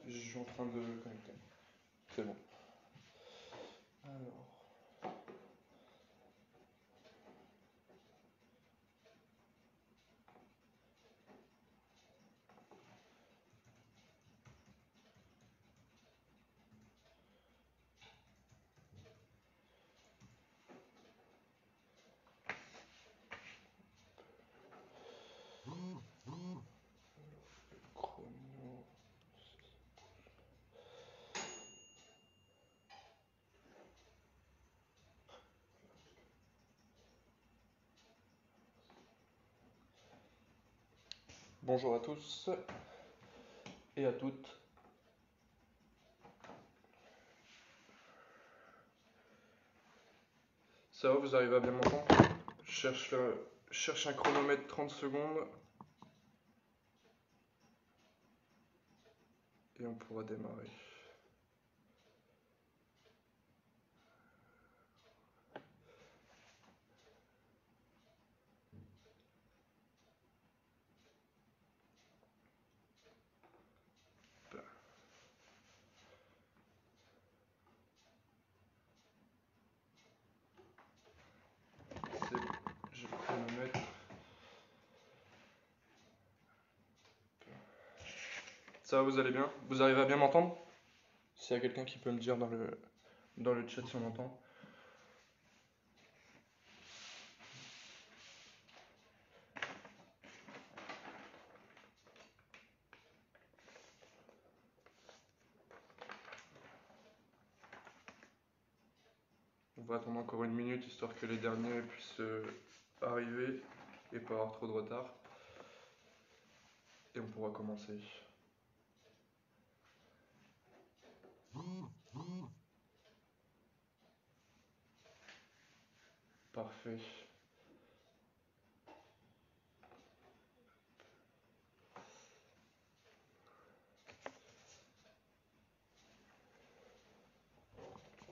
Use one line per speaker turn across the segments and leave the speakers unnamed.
je suis en train de connecter. C'est bon. Alors. Chrono. Bonjour à tous et à toutes. Ça va, vous arrivez à bien m'entendre? Je cherche un chronomètre 30 secondes. Et on pourra démarrer. C'est bon, j'ai le chronomètre. Ça va, vous allez bien? Vous arrivez à bien m'entendre? S'il y a quelqu'un qui peut me dire dans le chat si on m'entend. On va attendre encore une minute histoire que les derniers puissent arriver et pas avoir trop de retard. Et on pourra commencer. Parfait.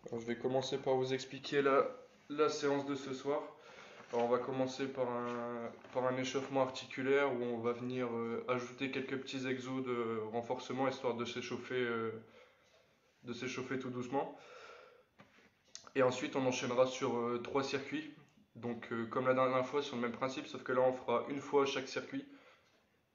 Alors, je vais commencer par vous expliquer la séance de ce soir. Alors, on va commencer par un échauffement articulaire où on va venir ajouter quelques petits exos de renforcement histoire de s'échauffer tout doucement. Et ensuite on enchaînera sur 3 circuits. Donc comme la dernière fois sur le même principe, sauf que là on fera une fois chaque circuit.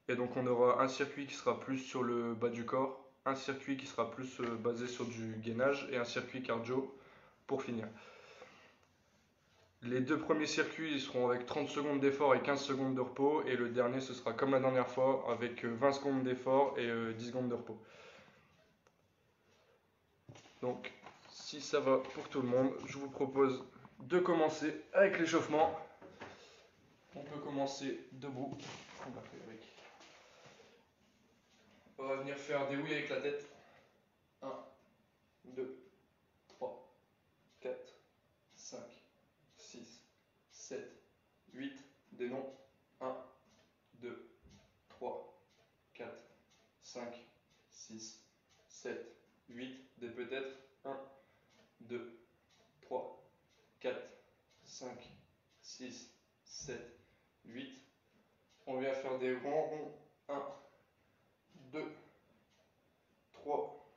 Et donc on aura un circuit qui sera plus sur le bas du corps, un circuit qui sera plus basé sur du gainage et un circuit cardio pour finir. Les 2 premiers circuits ils seront avec 30 secondes d'effort et 15 secondes de repos. Et le dernier ce sera comme la dernière fois avec 20 secondes d'effort et 10 secondes de repos. Donc si ça va pour tout le monde, je vous propose de commencer avec l'échauffement. On peut commencer debout. On va venir faire des oui avec la tête. 1, 2, 3, 4, 5, 6, 7, 8. Des noms. 1, 2, 3, 4, 5, 6, 7, 8. Des peut-être. 1, 2, 3, 4, 5, 6, 7, 8. On vient faire des ronds. 1, 2, 3,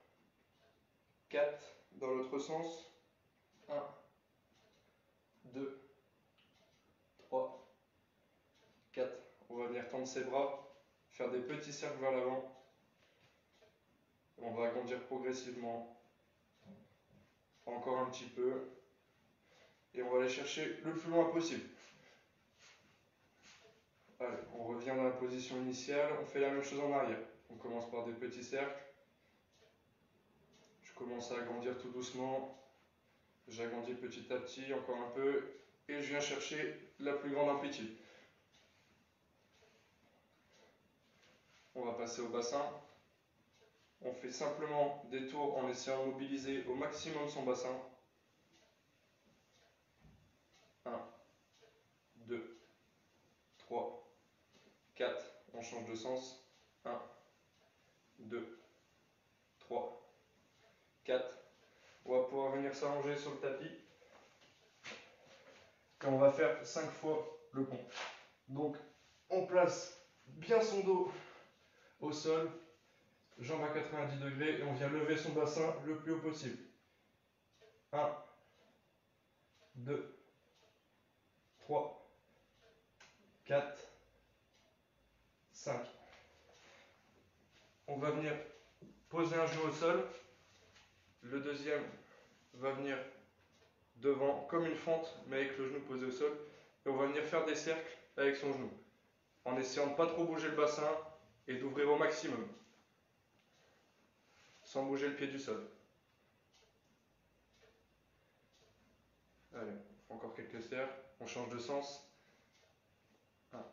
4. Dans l'autre sens. 1, 2, 3, 4. On va venir tendre ses bras, faire des petits cercles vers l'avant. On va agrandir progressivement. Encore un petit peu. Et on va aller chercher le plus loin possible. Allez, on revient dans la position initiale. On fait la même chose en arrière. On commence par des petits cercles. Je commence à agrandir tout doucement. J'agrandis petit à petit, encore un peu. Et je viens chercher la plus grande amplitude. On va passer au bassin. On fait simplement des tours en essayant de mobiliser au maximum son bassin. 1, 2, 3, 4. On change de sens. 1, 2, 3, 4. On va pouvoir venir s'allonger sur le tapis. Et on va faire 5 fois le pont. Donc, on place bien son dos au sol. jambes à 90 degrés et on vient lever son bassin le plus haut possible. 1, 2, 3, 4, 5. On va venir poser un genou au sol. Le deuxième va venir devant comme une fente, mais avec le genou posé au sol. Et on va venir faire des cercles avec son genou, en essayant de ne pas trop bouger le bassin et d'ouvrir au maximum, sans bouger le pied du sol. Allez, on fait encore quelques cercles, on change de sens. 1,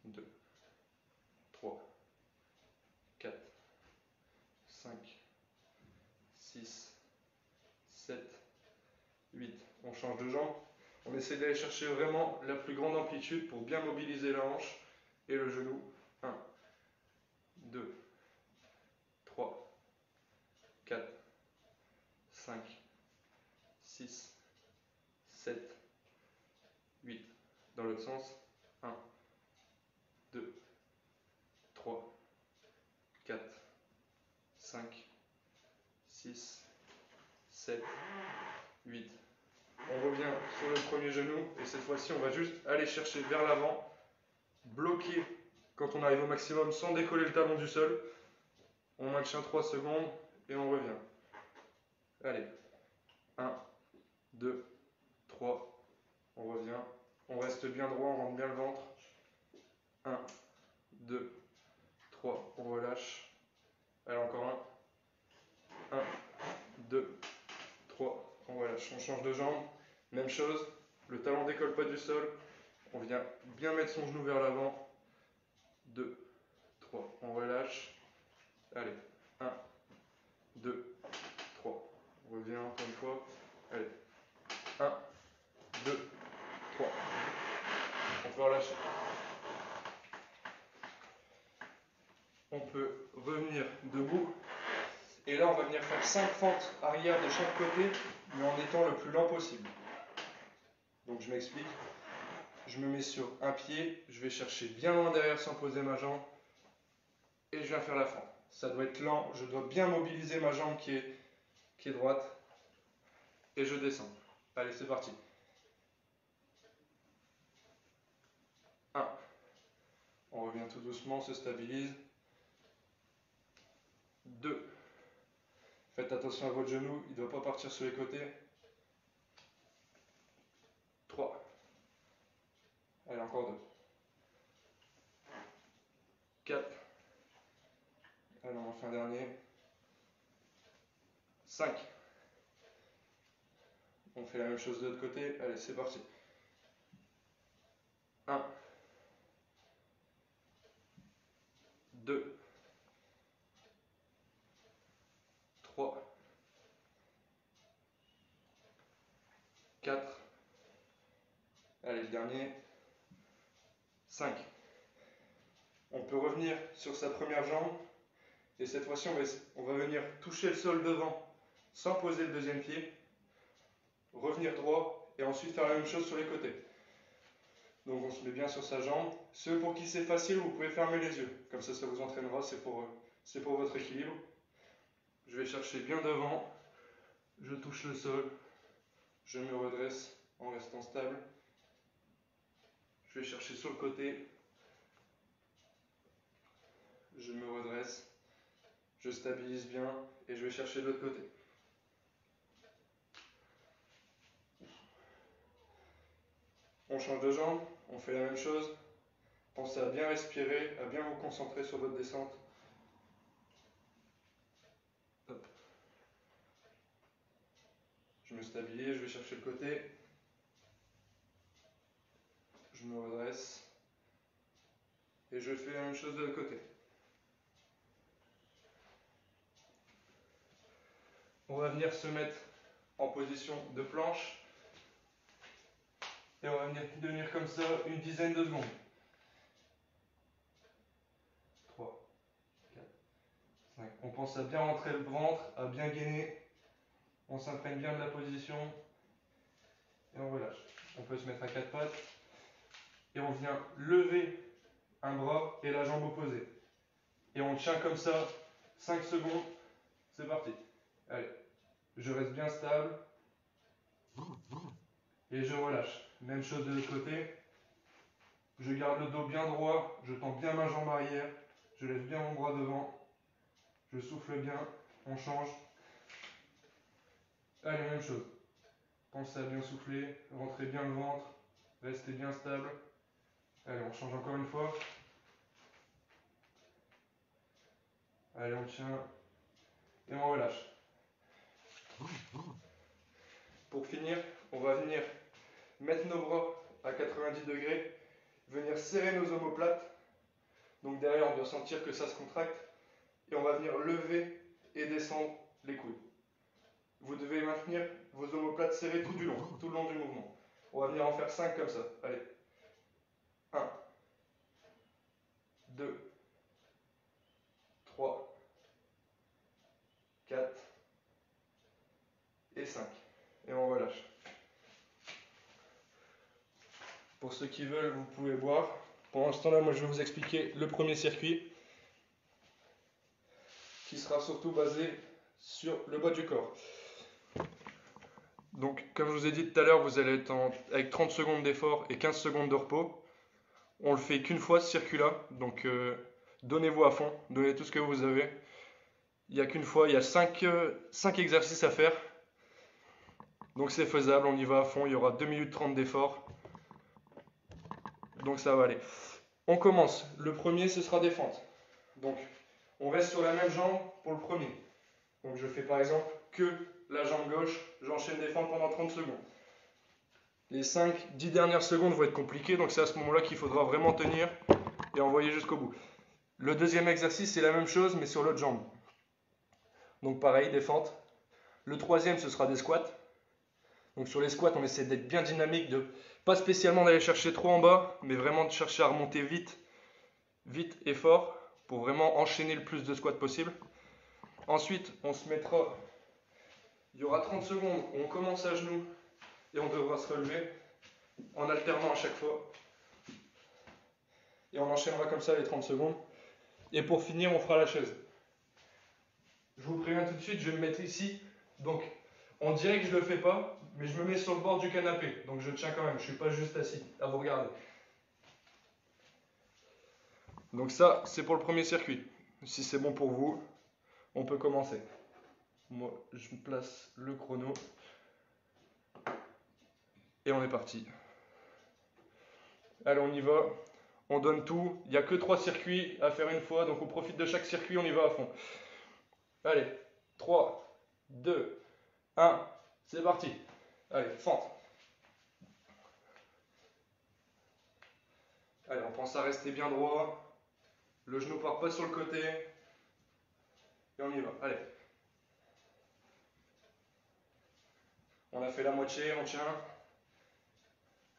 2, 3, 4, 5, 6, 7, 8. On change de jambe. On essaie d'aller chercher vraiment la plus grande amplitude pour bien mobiliser la hanche et le genou. 1, 2, 3, 4, 5, 6, 7, 8. Dans l'autre sens. 1, 2, 3, 4, 5, 6, 7, 8. On revient sur le premier genou et cette fois-ci on va juste aller chercher vers l'avant, bloquer quand on arrive au maximum sans décoller le talon du sol. On maintient 3 secondes et on revient. Allez, 1, 2, 3, on revient. On reste bien droit, on rentre bien le ventre. 1, 2, 3, on relâche. Allez, encore un. 1, 2, 3, on relâche. On change de jambe. Même chose, le talon ne décolle pas du sol. On vient bien mettre son genou vers l'avant. 2, 3, on relâche. Allez, 1, 2, 3. On revient encore une fois. Allez, 1, 2, 3. On peut relâcher. On peut revenir debout. Et là, on va venir faire 5 fentes arrière de chaque côté, mais en étant le plus lent possible. Donc je m'explique. Je me mets sur un pied, je vais chercher bien loin derrière sans poser ma jambe, et je viens faire la fente. Ça doit être lent, je dois bien mobiliser ma jambe qui est droite, et je descends. Allez, c'est parti. 1. On revient tout doucement, on se stabilise. 2. Faites attention à votre genou, il ne doit pas partir sur les côtés. 3. Allez, encore 2. 4. Allez, on en fait un dernier. 5. On fait la même chose de l'autre côté. Allez, c'est parti. 1. 2. 3. 4. Allez, le dernier. 5. On peut revenir sur sa première jambe. Et cette fois-ci, on va venir toucher le sol devant sans poser le deuxième pied. Revenir droit et ensuite faire la même chose sur les côtés. Donc on se met bien sur sa jambe. Ceux pour qui c'est facile, vous pouvez fermer les yeux. Comme ça vous entraînera, c'est pour votre équilibre. Je vais chercher bien devant. Je touche le sol. Je me redresse en restant stable. Je vais chercher sur le côté. Je me redresse. Je stabilise bien et je vais chercher de l'autre côté. On change de jambe, on fait la même chose. Pensez à bien respirer, à bien vous concentrer sur votre descente. Hop. Je me stabilise, je vais chercher le côté. Je me redresse. Et je fais la même chose de l'autre côté. On va venir se mettre en position de planche. Et on va venir tenir comme ça une dizaine de secondes. 3, 4, 5. On pense à bien rentrer le ventre, à bien gainer. On s'imprègne bien de la position. Et on relâche. On peut se mettre à 4 pattes. Et on vient lever un bras et la jambe opposée. Et on tient comme ça 5 secondes, c'est parti. Allez, je reste bien stable. Et je relâche. Même chose de l'autre côté. Je garde le dos bien droit, je tends bien ma jambe arrière, je lève bien mon bras devant, je souffle bien, on change. Allez, même chose. Pensez à bien souffler, rentrez bien le ventre, restez bien stable. Allez, on change encore une fois. Allez, on tient et on relâche. Pour finir, on va venir mettre nos bras à 90 degrés, venir serrer nos omoplates. Donc derrière, on doit sentir que ça se contracte. Et on va venir lever et descendre les coudes. Vous devez maintenir vos omoplates serrées tout le long du mouvement. On va venir en faire 5 comme ça. Allez. 1, 2, 3, 4 et 5. Et on relâche. Pour ceux qui veulent, vous pouvez boire. Pour l'instant là, moi je vais vous expliquer le premier circuit qui sera surtout basé sur le bas du corps. Donc comme je vous ai dit tout à l'heure, vous allez être avec 30 secondes d'effort et 15 secondes de repos. On le fait qu'une fois ce circuit-là, donc donnez-vous à fond, donnez tout ce que vous avez. Il n'y a qu'une fois, il y a 5 exercices à faire. Donc c'est faisable, on y va à fond, il y aura 2 minutes 30 d'effort. Donc ça va aller. On commence. Le premier, ce sera des fentes. Donc on reste sur la même jambe pour le premier. Donc je fais par exemple que la jambe gauche, j'enchaîne des fentes pendant 30 secondes. Les 5-10 dernières secondes vont être compliquées, donc c'est à ce moment-là qu'il faudra vraiment tenir et envoyer jusqu'au bout. Le deuxième exercice, c'est la même chose, mais sur l'autre jambe. Donc pareil, des fentes. Le troisième, ce sera des squats. Donc sur les squats, on essaie d'être bien dynamique, de pas spécialement d'aller chercher trop en bas, mais vraiment de chercher à remonter vite, vite et fort, pour vraiment enchaîner le plus de squats possible. Ensuite, on se mettra, il y aura 30 secondes où on commence à genoux et on devra se relever en alternant à chaque fois. Et on enchaînera comme ça les 30 secondes. Et pour finir, on fera la chaise. Je vous préviens tout de suite, je vais me mettre ici. Donc, on dirait que je ne le fais pas, mais je me mets sur le bord du canapé. Donc, je tiens quand même, je ne suis pas juste assis à vous regarder. Donc ça, c'est pour le premier circuit. Si c'est bon pour vous, on peut commencer. Moi, je place le chrono. Et on est parti. Allez, on y va. On donne tout. Il n'y a que 3 circuits à faire une fois, donc on profite de chaque circuit, on y va à fond. Allez, 3, 2, 1, c'est parti. Allez, fente. Allez, on pense à rester bien droit. Le genou part pas sur le côté. Et on y va. Allez. On a fait la moitié, on tient.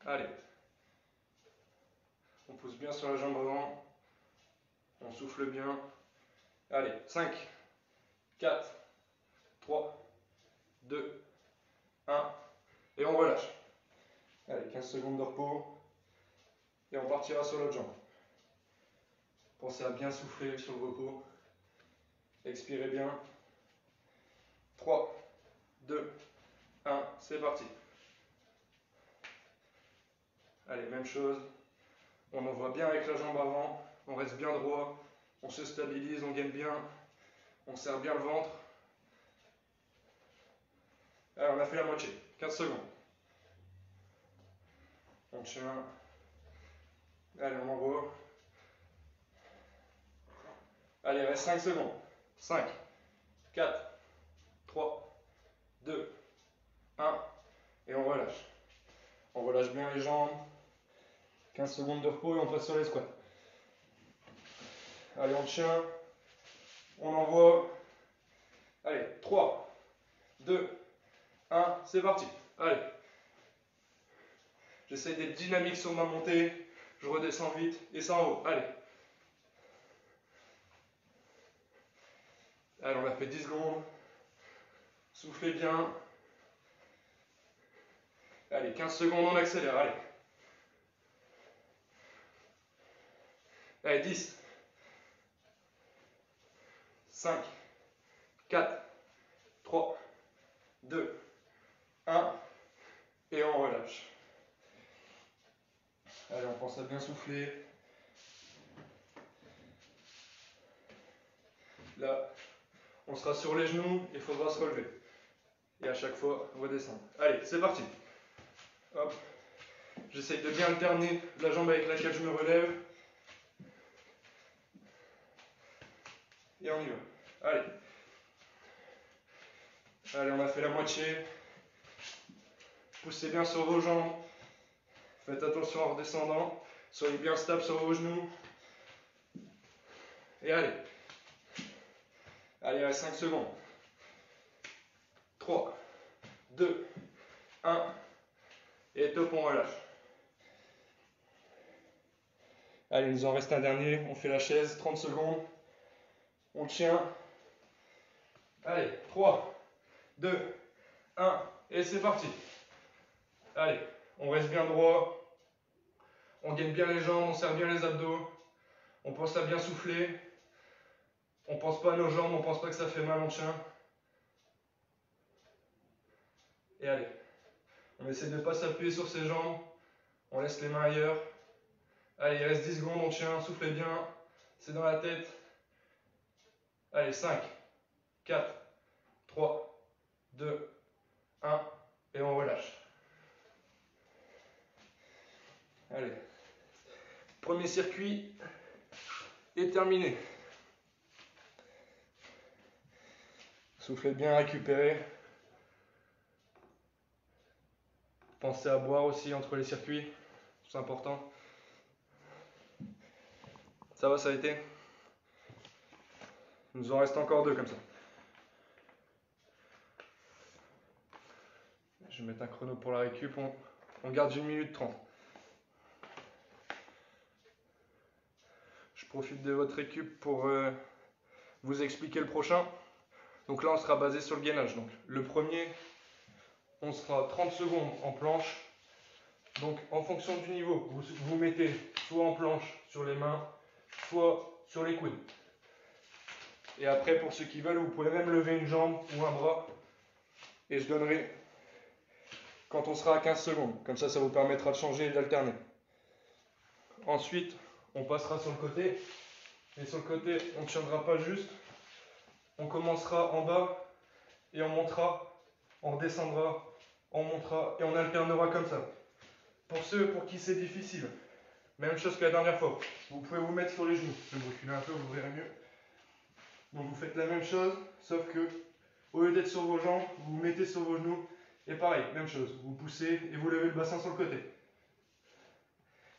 Allez. On pousse bien sur la jambe avant. On souffle bien. Allez, 5, 4, 3, 2, 1. Et on relâche. Allez, 15 secondes de repos. Et on partira sur l'autre jambe. Pensez à bien souffler sur le repos. Expirez bien. 3, 2, 1, c'est parti. Allez, même chose. On envoie bien avec la jambe avant. On reste bien droit. On se stabilise, on gaine bien. On serre bien le ventre. Allez, on a fait la moitié. 15 secondes. On tient. Allez, on envoie. Allez, il reste 5 secondes. 5, 4, 3, 2, 1. Et on relâche. On relâche bien les jambes. 15 secondes de repos et on passe sur les squats. Allez, on tient. On envoie. Allez, 3, 2, 1. C'est parti. Allez. J'essaie d'être dynamique sur ma montée. Je redescends vite et ça en haut. Allez. Allez, on a fait 10 secondes. Soufflez bien. Allez, 15 secondes, on accélère. Allez. Allez, 10. 5, 4, 3, 2, 1. Et on relâche. Allez, on pense à bien souffler. Là, on sera sur les genoux et il faudra se relever. Et à chaque fois, redescendre. Allez, c'est parti. Hop. J'essaye de bien alterner la jambe avec laquelle je me relève. Et on y va. Allez. Allez, on a fait la moitié. Poussez bien sur vos jambes. Faites attention en redescendant. Soyez bien stable sur vos genoux. Et allez. Allez, il reste 5 secondes. 3, 2, 1. Et top, on relâche. Allez, il nous en reste un dernier. On fait la chaise, 30 secondes. On tient. Allez, 3, 2, 1. Et c'est parti. Allez, on reste bien droit. On gaine bien les jambes, on serre bien les abdos. On pense à bien souffler. On pense pas à nos jambes, on pense pas que ça fait mal, on tient. Et allez, on essaie de ne pas s'appuyer sur ses jambes. On laisse les mains ailleurs. Allez, il reste 10 secondes, on tient, soufflez bien. C'est dans la tête. Allez, 5, 4, 3, 2, 1. Et on relâche. Allez. Premier circuit est terminé. Soufflez bien, récupérez. Pensez à boire aussi entre les circuits, c'est important. Ça va, ça a été? Il nous en reste encore 2 comme ça. Je vais mettre un chrono pour la récup, on garde 1 minute 30. Je profite de votre récup pour vous expliquer le prochain. Donc là, on sera basé sur le gainage. Donc, le premier, on sera 30 secondes en planche. Donc, en fonction du niveau, vous mettez soit en planche sur les mains, soit sur les coudes. Et après, pour ceux qui veulent, vous pouvez même lever une jambe ou un bras. Et je donnerai quand on sera à 15 secondes. Comme ça vous permettra de changer et d'alterner. Ensuite, on passera sur le côté. Et sur le côté, on ne tiendra pas juste. On commencera en bas et on montera, on redescendra, on montera et on alternera comme ça. Pour ceux pour qui c'est difficile, même chose que la dernière fois. Vous pouvez vous mettre sur les genoux. Je vais me reculer un peu, vous verrez mieux. Donc vous faites la même chose, sauf que au lieu d'être sur vos jambes, vous vous mettez sur vos genoux. Et pareil, même chose. Vous poussez et vous levez le bassin sur le côté.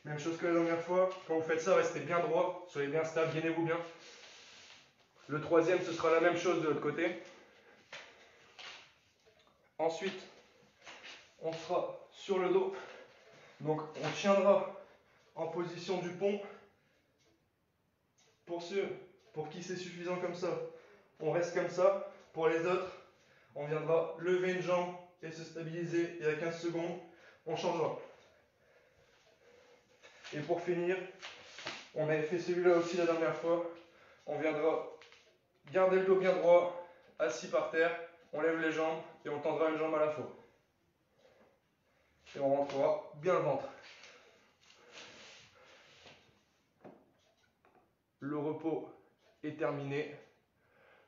Même chose que la dernière fois. Quand vous faites ça, restez bien droit, soyez bien stable, gainez-vous bien. Le troisième, ce sera la même chose de l'autre côté. Ensuite, on sera sur le dos. Donc, on tiendra en position du pont. Pour ceux pour qui c'est suffisant comme ça, on reste comme ça. Pour les autres, on viendra lever une jambe et se stabiliser. Et à 15 secondes, on changera. Et pour finir, on avait fait celui-là aussi la dernière fois. On viendra garder le dos bien droit, assis par terre. On lève les jambes et on tendra une jambe à la fois. Et on rentrera bien le ventre. Le repos est terminé.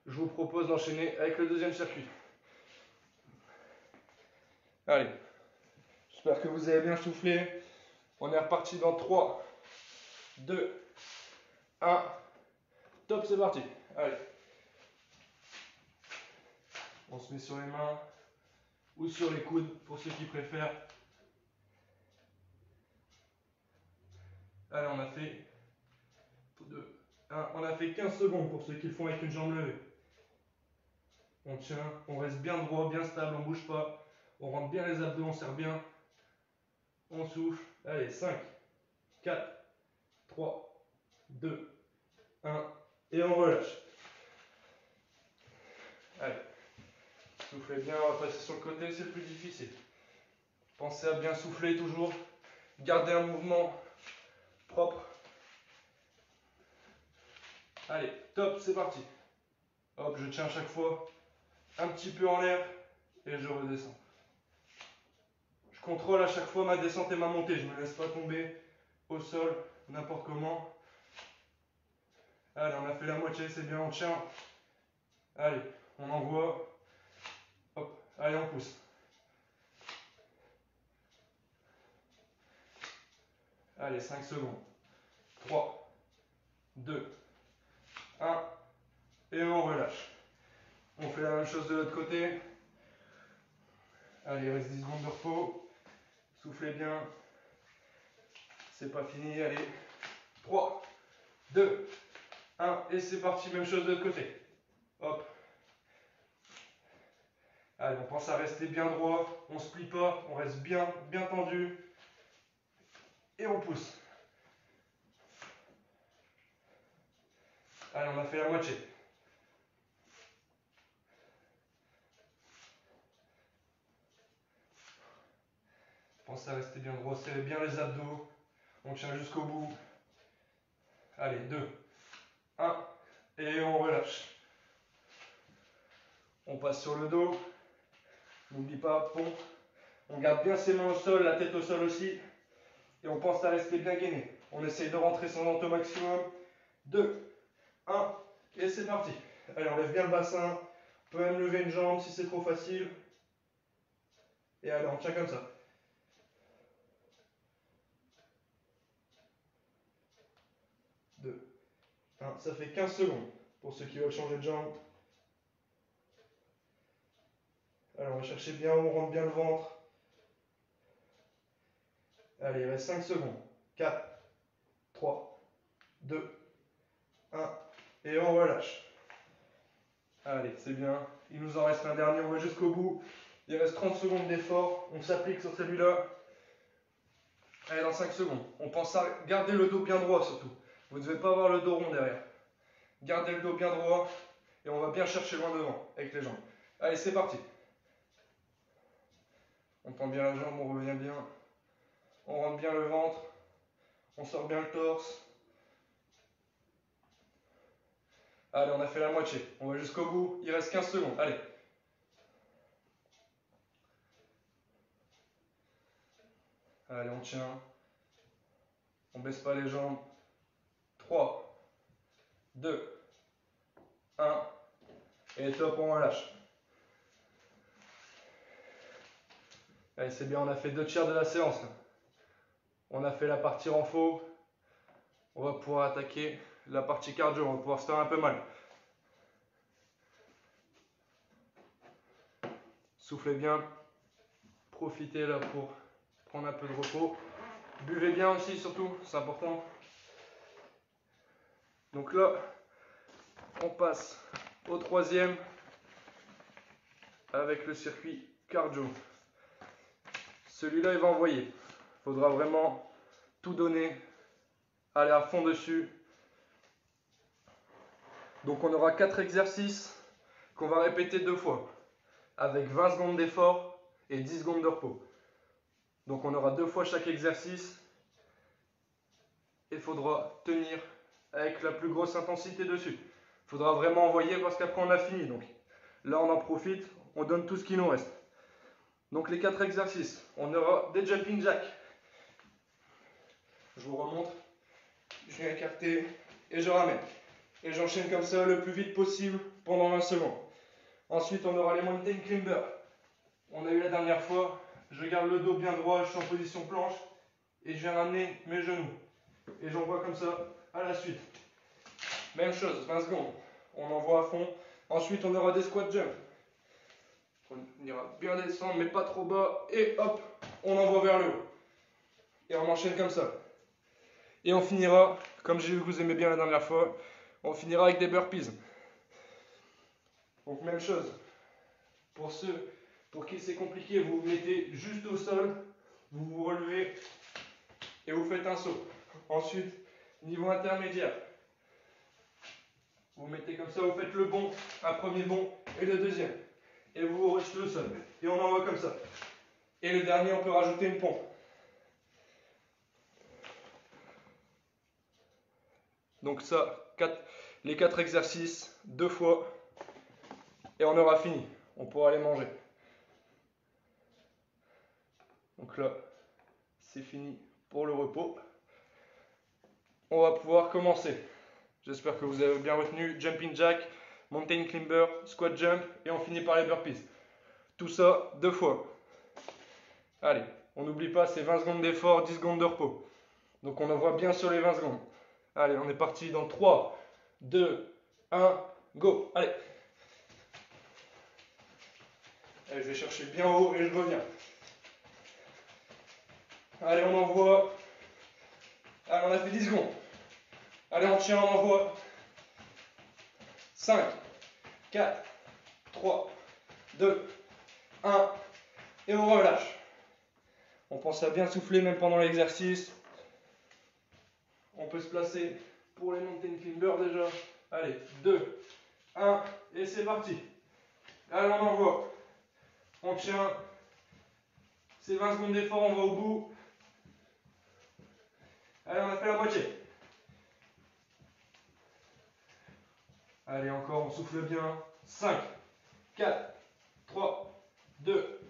Je vous propose d'enchaîner avec le deuxième circuit. Allez, j'espère que vous avez bien soufflé. On est reparti dans 3, 2, 1. Top, c'est parti. Allez. On se met sur les mains ou sur les coudes pour ceux qui préfèrent. Allez, on a fait 2, 1. On a fait 15 secondes pour ceux qui le font avec une jambe levée. On tient, on reste bien droit, bien stable, on ne bouge pas. On rentre bien les abdos, on serre bien. On souffle. Allez, 5, 4, 3, 2, 1. Et on relâche. Allez. Soufflez bien, on va passer sur le côté, c'est le plus difficile. Pensez à bien souffler toujours. Gardez un mouvement propre. Allez, top, c'est parti. Hop, je tiens à chaque fois un petit peu en l'air et je redescends. Je contrôle à chaque fois ma descente et ma montée. Je ne me laisse pas tomber au sol n'importe comment. Allez, on a fait la moitié, c'est bien, on tient. Allez, on envoie. Hop, allez, on pousse. Allez, 5 secondes. 3, 2, 1. Et on relâche. On fait la même chose de l'autre côté. Allez, il reste 10 secondes de repos. Soufflez bien. C'est pas fini. Allez. 3, 2, 1. Et c'est parti. Même chose de l'autre côté. Hop. Allez, on pense à rester bien droit. On ne se plie pas. On reste bien, bien tendu. Et on pousse. Allez, on a fait la moitié. Pensez à rester bien droit. Serrez bien les abdos. On tient jusqu'au bout. Allez, 2, 1. Et on relâche. On passe sur le dos. N'oublie pas, pompe. On garde bien ses mains au sol, la tête au sol aussi. Et on pense à rester bien gainé. On essaye de rentrer son ventre au maximum. 2, 1. Et c'est parti. Allez, on lève bien le bassin. On peut même lever une jambe si c'est trop facile. Et allez, on tient comme ça. 2, 1. Ça fait 15 secondes pour ceux qui veulent changer de jambe. Allez, on va chercher bien où on rentre bien le ventre. Allez, il reste 5 secondes. 4, 3, 2, 1. Et on relâche. Allez, c'est bien. Il nous en reste un dernier, on va jusqu'au bout. Il reste 30 secondes d'effort. On s'applique sur celui-là. Allez, dans 5 secondes. On pense à garder le dos bien droit surtout. Vous ne devez pas avoir le dos rond derrière. Gardez le dos bien droit. Et on va bien chercher loin devant avec les jambes. Allez, c'est parti. On tend bien la jambe, on revient bien. On rentre bien le ventre. On sort bien le torse. Allez, on a fait la moitié. On va jusqu'au bout. Il reste 15 secondes. Allez. Allez, on tient. On baisse pas les jambes. 3, 2, 1. Et top, on relâche. Allez, c'est bien, on a fait 2 tiers de la séance. Là. On a fait la partie renfo. On va pouvoir attaquer la partie cardio. On va pouvoir se faire un peu mal. Soufflez bien. Profitez là pour prendre un peu de repos. Buvez bien aussi, surtout, c'est important. Donc là, on passe au 3e avec le circuit cardio. Celui-là, il va envoyer. Il faudra vraiment tout donner, aller à fond dessus. Donc on aura 4 exercices qu'on va répéter 2 fois, avec 20 secondes d'effort et 10 secondes de repos. Donc on aura 2 fois chaque exercice. Et il faudra tenir avec la plus grosse intensité dessus. Il faudra vraiment envoyer parce qu'après on a fini. Donc là on en profite, on donne tout ce qui nous reste. Donc les 4 exercices, on aura des jumping jacks. Je vous remontre, je viens écarter et je ramène. Et j'enchaîne comme ça le plus vite possible pendant 20 secondes. Ensuite on aura les mountain climbers. On a eu la dernière fois, je garde le dos bien droit, je suis en position planche et je viens ramener mes genoux. Et j'envoie comme ça à la suite. Même chose, 20 secondes. On envoie à fond. Ensuite, on aura des squat jump. On ira bien descendre, mais pas trop bas. Et hop, on envoie vers le haut. Et on enchaîne comme ça. Et on finira, comme j'ai vu que vous aimez bien la dernière fois, on finira avec des burpees. Donc même chose. Pour ceux pour qui c'est compliqué, vous vous mettez juste au sol, vous vous relevez et vous faites un saut. Ensuite, niveau intermédiaire. Vous mettez comme ça, vous faites le bond, un premier bond et le deuxième. Et vous vous rejetez au sol. Et on envoie comme ça. Et le dernier, on peut rajouter une pompe. Donc ça, les 4 exercices, 2 fois. et on aura fini. On pourra aller manger. Donc là, c'est fini pour le repos. On va pouvoir commencer. J'espère que vous avez bien retenu. Jumping jack, mountain climber, squat jump et on finit par les burpees. Tout ça 2 fois. Allez, on n'oublie pas, c'est 20 secondes d'effort, 10 secondes de repos. Donc on envoie bien sur les 20 secondes. Allez, on est parti dans 3, 2, 1, go. Allez. Allez, je vais chercher bien haut et je reviens. Allez, on envoie. Allez, on a fait 10 secondes. Allez, on tient, on envoie. 5, 4, 3, 2, 1. Et on relâche. On pense à bien souffler même pendant l'exercice. On peut se placer pour les mountain climbers déjà. Allez, 2, 1, et c'est parti. Allez, on envoie. On tient. C'est 20 secondes d'effort, on va au bout. Allez, on a fait la moitié. Allez, encore, on souffle bien. 5, 4, 3, 2,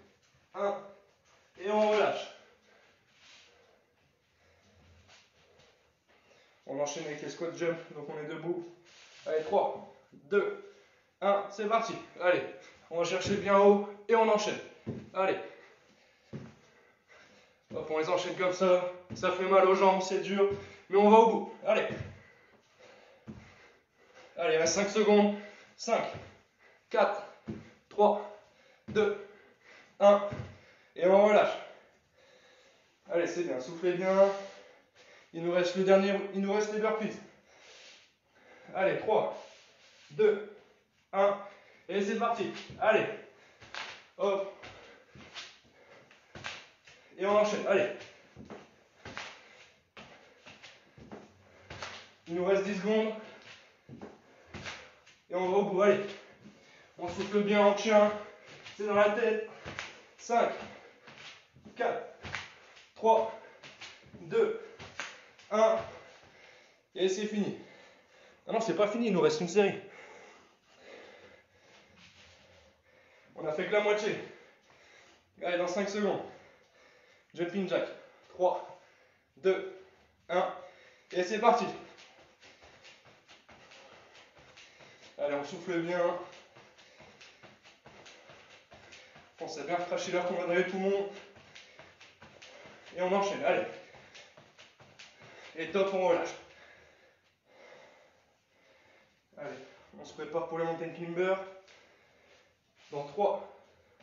1. Et on relâche. On enchaîne avec les squat jump, donc on est debout. Allez, 3, 2, 1, c'est parti. Allez, on va chercher bien haut et on enchaîne. Allez. Hop, on les enchaîne comme ça fait mal aux jambes, c'est dur, mais on va au bout. Allez. Allez, il reste 5 secondes. 5, 4, 3, 2, 1. Et on relâche. Allez, c'est bien, soufflez bien. Il nous reste le dernier, il nous reste les burpees. Allez, 3, 2, 1. Et c'est parti. Allez. Hop. Et on enchaîne. Allez. Il nous reste 10 secondes. Et on va au bout. Allez. On souffle bien, on tient. C'est dans la tête. 5, 4, 3, 2, 1. Et c'est fini. Ah non, c'est pas fini, il nous reste une série. On a fait que la moitié. Allez, dans 5 secondes. Jumping jack. 3, 2, 1. Et c'est parti. Allez, on souffle bien. Pensez à bien cracher l'air qu'on va dans les poumons. Et on enchaîne. Allez. Et top, on relâche. Allez, on se prépare pour les mountain climber. Dans 3,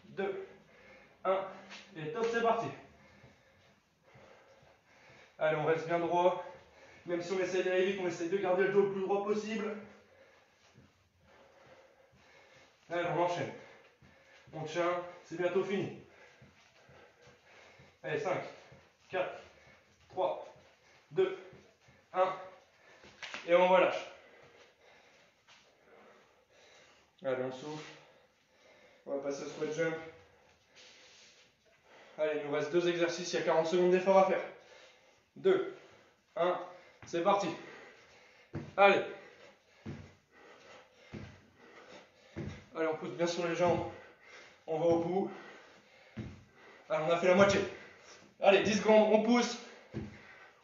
2, 1. Et top, c'est parti. Allez, on reste bien droit. Même si on essaye d'aller vite, on essaye de garder le dos le plus droit possible. Allez, on enchaîne. On tient, c'est bientôt fini. Allez, 5, 4, 3, 2, 1. Et on relâche. Allez, on souffle. On va passer au squat jump. Allez, il nous reste 2 exercices, il y a 40 secondes d'effort à faire. 2, 1, c'est parti. Allez. Allez, on pousse bien sur les jambes. On va au bout. Allez, on a fait la moitié. Allez, 10 secondes, on pousse.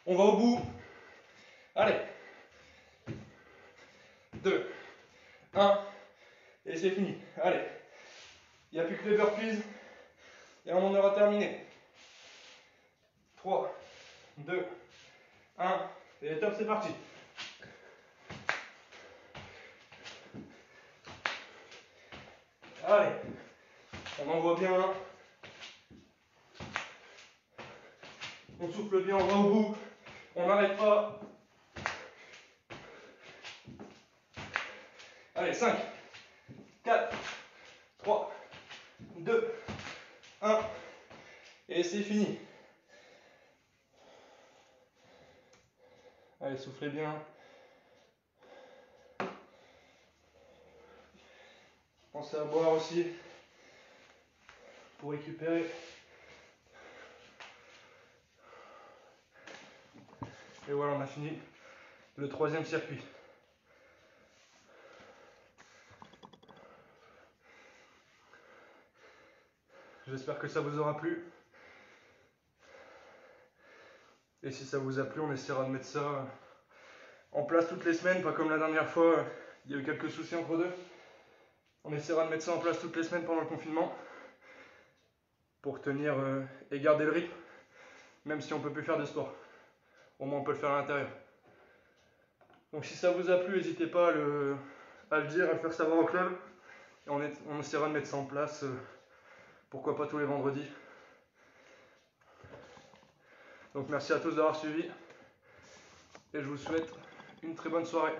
On va au bout. Allez. 2, 1. Et c'est fini. Allez. Il n'y a plus que les burpees. Et on en aura terminé. 3, 2, 1. Et top, c'est parti. Allez. On envoie bien. On souffle bien, on va au bout. On n'arrête pas. Allez, 5, 4, 3, 2, 1. Et c'est fini. Allez, soufflez bien. Pensez à boire aussi pour récupérer. Et voilà, on a fini le 3e circuit. J'espère que ça vous aura plu. Et si ça vous a plu, on essaiera de mettre ça en place toutes les semaines, pas comme la dernière fois, il y a eu quelques soucis entre deux. On essaiera de mettre ça en place toutes les semaines pendant le confinement pour tenir et garder le rythme, même si on ne peut plus faire de sport. Au moins on peut le faire à l'intérieur. Donc si ça vous a plu, n'hésitez pas à le dire, à le faire savoir au club. Et on essaiera de mettre ça en place, pourquoi pas tous les vendredis. Donc merci à tous d'avoir suivi et je vous souhaite une très bonne soirée.